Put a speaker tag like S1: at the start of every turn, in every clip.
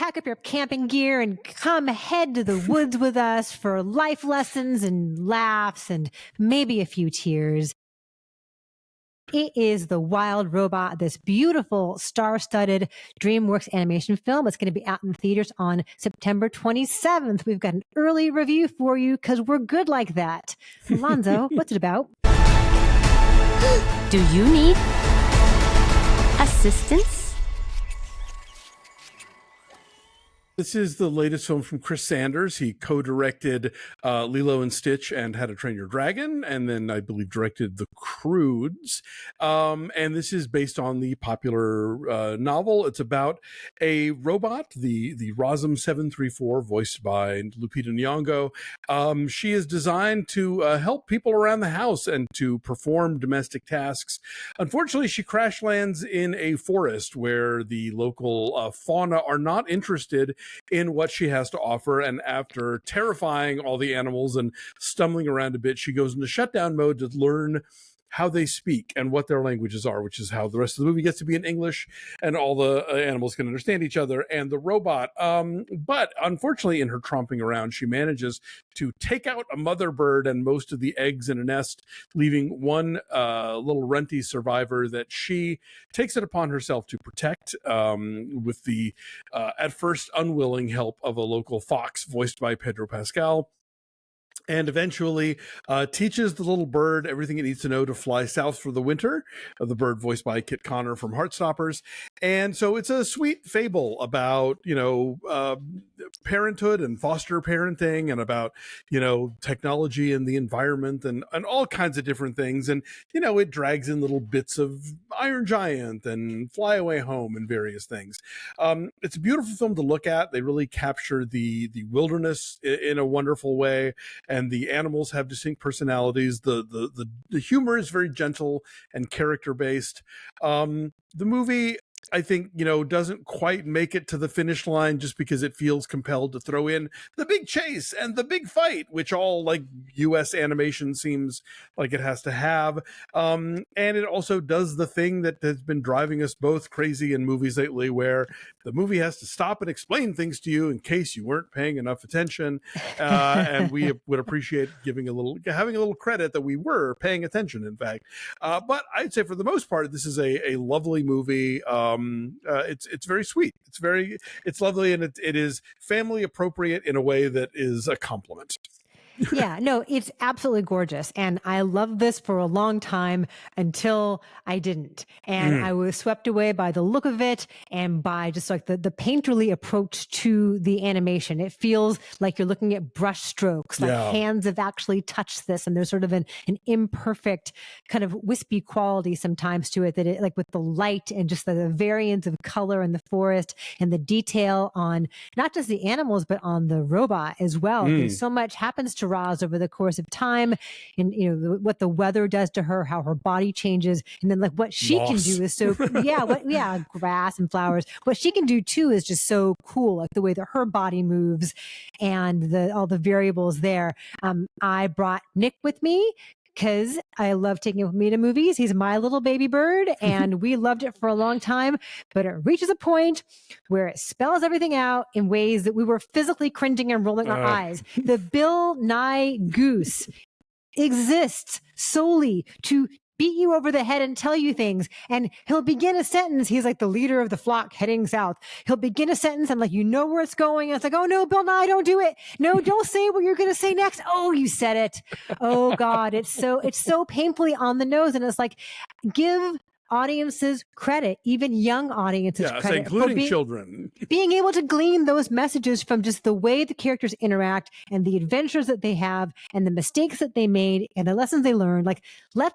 S1: pack up your camping gear and come head to the woods with us for life lessons and laughs and maybe a few tears. It is The Wild Robot, this beautiful star-studded DreamWorks animation film. It's going to be out in theaters on September 27th. We've got an early review for you because we're good like that. Alonso, what's it about?
S2: Do you need assistance?
S3: This is the latest film from Chris Sanders. He co-directed Lilo and Stitch and How to Train Your Dragon, and then I believe directed The Croods. And this is based on the popular novel. It's about a robot, the Rosm 734, voiced by Lupita Nyong'o. She is designed to help people around the house and to perform domestic tasks. Unfortunately, she crash lands in a forest where the local fauna are not interested in what she has to offer, and after terrifying all the animals and stumbling around a bit, she goes into shutdown mode to learn how they speak and what their languages are, which is how the rest of the movie gets to be in English and all the animals can understand each other and the robot. But unfortunately, in her tromping around, she manages to take out a mother bird and most of the eggs in a nest, leaving one little renty survivor that she takes it upon herself to protect with the, at first, unwilling help of a local fox voiced by Pedro Pascal. And eventually teaches the little bird everything it needs to know to fly south for the winter. The bird voiced by Kit Connor from Heartstoppers. And so it's a sweet fable about, parenthood and foster parenting and about, technology and the environment and all kinds of different things. And, it drags in little bits of Iron Giant and Fly Away Home and various things. It's a beautiful film to look at. They really capture the wilderness in a wonderful way. And the animals have distinct personalities. The humor is very gentle and character based. The movie, I think, doesn't quite make it to the finish line just because it feels compelled to throw in the big chase and the big fight, which all like US animation seems like it has to have. And it also does the thing that has been driving us both crazy in movies lately, where the movie has to stop and explain things to you in case you weren't paying enough attention. And we would appreciate having a little credit that we were paying attention, in fact. But I'd say for the most part, this is a lovely movie. It's very sweet. It's lovely, and it is family appropriate in a way that is a compliment.
S1: Yeah, no, it's absolutely gorgeous. And I loved this for a long time until I didn't. And I was swept away by the look of it and by just like the painterly approach to the animation. It feels like you're looking at brush strokes, like hands have actually touched this. And there's sort of an imperfect kind of wispy quality sometimes to it, that it, like with the light and just the variance of color in the forest and the detail on not just the animals, but on the robot as well. Because so much happens to Roz over the course of time, and what the weather does to her, how her body changes, and then like what she can do is so grass and flowers. What she can do too is just so cool, like the way that her body moves and all the variables there. I brought Nick with me because I love taking him with me to movies. He's my little baby bird, and we loved it for a long time. But it reaches a point where it spells everything out in ways that we were physically cringing and rolling our eyes. The Bill Nye goose exists solely to beat you over the head and tell you things. And he'll begin a sentence. He's like the leader of the flock heading south. He'll begin a sentence and like, where it's going. And it's like, oh no, Bill Nye, don't do it. No, don't say what you're going to say next. Oh, you said it. Oh God. It's so painfully on the nose. And it's like, give audiences credit, even young audiences credit,
S3: including children,
S1: being able to glean those messages from just the way the characters interact and the adventures that they have and the mistakes that they made and the lessons they learned. Like let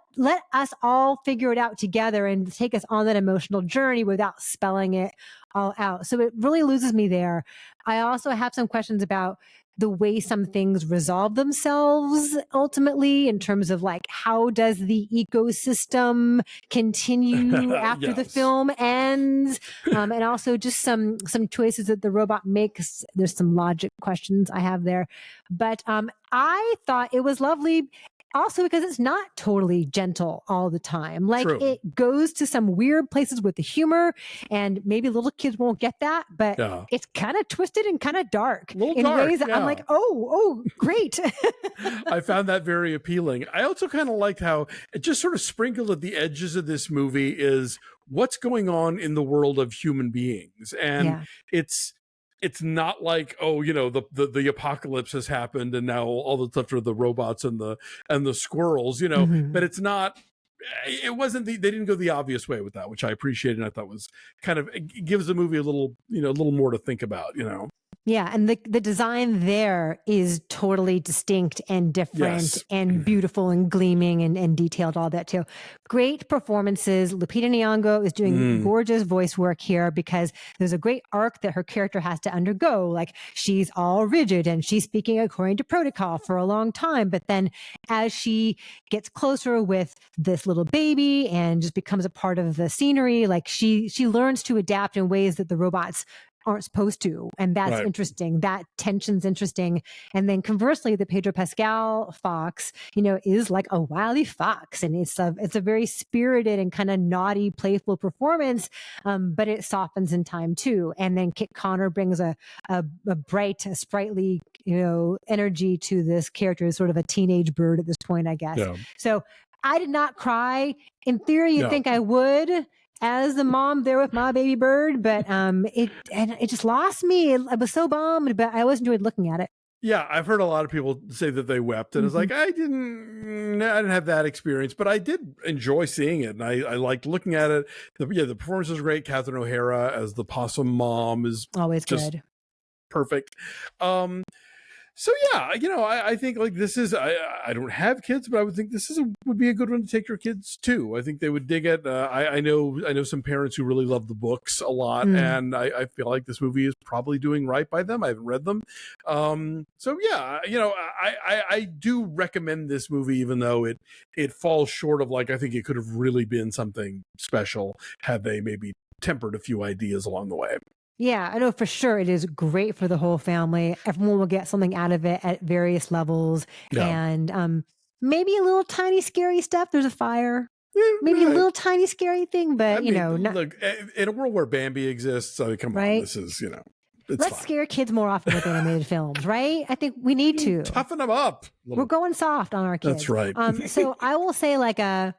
S1: us all figure it out together and take us on that emotional journey without spelling it all out. So it really loses me there. I also have some questions about the way some things resolve themselves ultimately, in terms of like, how does the ecosystem continue after the film ends? And also just some choices that the robot makes. There's some logic questions I have there, but I thought it was lovely. also because it's not totally gentle all the time. Like
S3: True.
S1: it goes to some weird places with the humor, and maybe little kids won't get that, but
S3: Yeah.
S1: it's kind of twisted and kind of dark in
S3: dark,
S1: ways that
S3: yeah.
S1: I'm like, oh, great.
S3: I found that very appealing. I also kind of liked how it just sort of sprinkled at the edges of this movie is what's going on in the world of human beings. And
S1: Yeah.
S3: it's not like, oh, you know, the apocalypse has happened and now all that's left are the robots and the squirrels, you know, but it's not, it wasn't they didn't go the obvious way with that, which I appreciated. And I thought was kind of, it gives the movie a little, you know, a little more to think about, you know.
S1: Yeah, and the design there is totally distinct and different
S3: Yes.
S1: and beautiful and gleaming and detailed, all that too. Great performances. Lupita Nyong'o is doing gorgeous voice work here because there's a great arc that her character has to undergo. Like she's all rigid and she's speaking according to protocol for a long time, but then as she gets closer with this little baby and just becomes a part of the scenery, like she learns to adapt in ways that the robots aren't supposed to. And that's
S3: Right.
S1: interesting. That tension's interesting. And then conversely, the Pedro Pascal fox, you know, is like a wily fox. And it's a very spirited and kind of naughty, playful performance. But it softens in time too. And then Kit Connor brings a bright, sprightly, you know, energy to this character, as sort of a teenage bird at this point, I guess.
S3: Yeah.
S1: So I did not cry. In theory, you'd
S3: No.
S1: think I would, as the mom there with my baby bird, but it just lost me. I was so bummed, but I always enjoyed looking at it.
S3: Yeah, I've heard a lot of people say that they wept, and it's like I didn't have that experience, but I did enjoy seeing it, and I liked looking at it. The performance was great. Catherine O'Hara as the possum mom is
S1: Always
S3: just
S1: good.
S3: perfect. So yeah, you know, I think like this is I don't have kids, but I would think this would be a good one to take your kids to. I think they would dig it. I know some parents who really love the books a lot, and I feel like this movie is probably doing right by them. I haven't read them, so yeah, you know, I do recommend this movie, even though it falls short of like I think it could have really been something special had they maybe tempered a few ideas along the way.
S1: Yeah, I know for sure it is great for the whole family. Everyone will get something out of it at various levels.
S3: Yeah.
S1: And maybe a little tiny scary stuff. There's a fire.
S3: Yeah,
S1: Maybe a
S3: right.
S1: little tiny scary thing, but you know, not,
S3: look, in a world where Bambi exists, I mean, come on,
S1: Right?
S3: this is, you know, it's
S1: let's
S3: fine.
S1: scare kids more often with animated films, right? I think we need to.
S3: Toughen them up.
S1: We're going soft on our kids.
S3: That's right.
S1: So I will say like a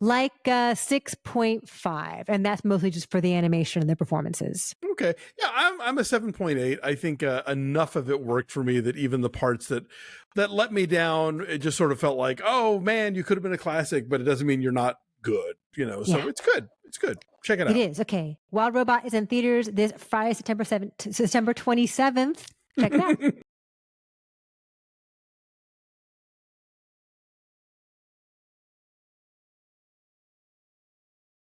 S1: 6.5, and that's mostly just for the animation and the performances.
S3: Okay. Yeah, I'm a 7.8. I think enough of it worked for me that even the parts that let me down, it just sort of felt like, oh man, you could have been a classic, but it doesn't mean you're not good, you know. So it's good. It's good. Check it out.
S1: It is. Okay. Wild Robot is in theaters this Friday, September 27th. Check it out.